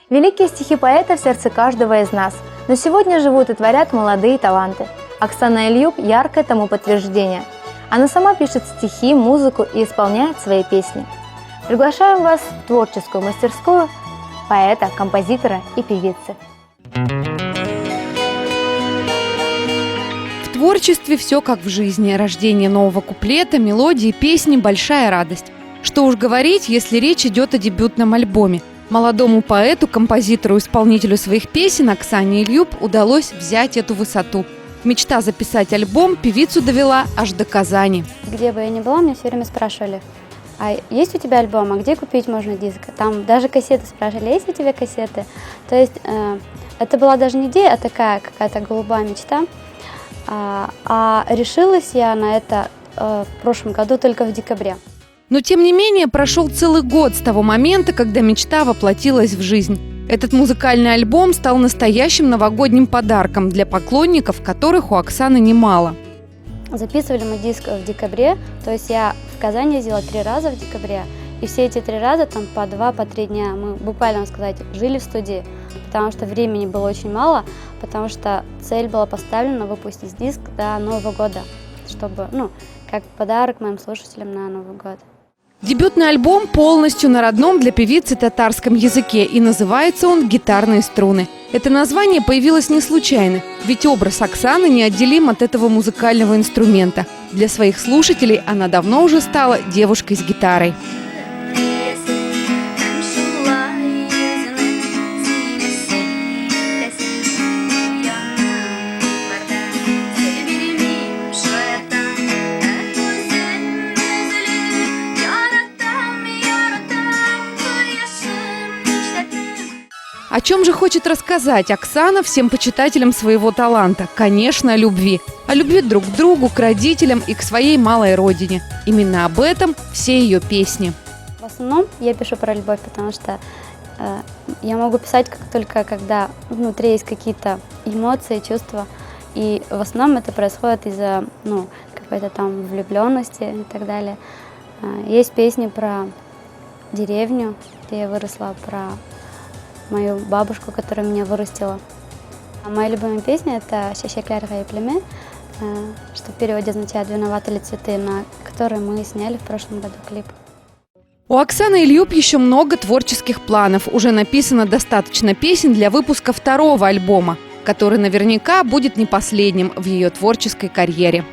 Великие стихи поэта в сердце каждого из нас, но сегодня живут и творят молодые таланты. Оксана Ильюб – яркое тому подтверждение. Она сама пишет стихи, музыку и исполняет свои песни. Приглашаем вас в творческую мастерскую поэта, композитора и певицы. В творчестве все как в жизни. Рождение нового куплета, мелодии, песни – большая радость. Что уж говорить, если речь идет о дебютном альбоме. Молодому поэту, композитору, исполнителю своих песен Оксане Ильюб удалось взять эту высоту. Мечта записать альбом певицу довела аж до Казани. Где бы я ни была, меня все время спрашивали: а есть у тебя альбом, а где купить можно диск? Там даже кассеты спрашивали: есть у тебя кассеты? То есть это была даже не идея, а такая какая-то голубая мечта. А решилась я на это в прошлом году только в декабре. Но тем не менее прошел целый год с того момента, когда мечта воплотилась в жизнь. Этот музыкальный альбом стал настоящим новогодним подарком для поклонников, которых у Оксаны немало. Записывали мы диск в декабре, то есть я в Казани ездила 3 раза в декабре, и все эти 3 раза, там по 2-3 дня, мы буквально, можно сказать, жили в студии, потому что времени было очень мало, потому что цель была поставлена выпустить диск до Нового года, чтобы, как подарок моим слушателям на Новый год. Дебютный альбом полностью на родном для певицы татарском языке, и называется он «Гитарные струны». Это название появилось не случайно, ведь образ Оксаны неотделим от этого музыкального инструмента. Для своих слушателей она давно уже стала девушкой с гитарой. О чем же хочет рассказать Оксана всем почитателям своего таланта? Конечно, о любви. О любви друг к другу, к родителям и к своей малой родине. Именно об этом все ее песни. В основном я пишу про любовь, потому что я могу писать только когда внутри есть какие-то эмоции, чувства. И в основном это происходит из-за какой-то там влюбленности и так далее. Есть песни про деревню, где я выросла, про мою бабушку, которая меня вырастила. А моя любимая песня – это «Шешеклер гайплеме», что в переводе означает «Виноваты ли цветы», на который мы сняли в прошлом году клип. У Оксаны Ильюб еще много творческих планов. Уже написано достаточно песен для выпуска 2-го альбома, который наверняка будет не последним в ее творческой карьере.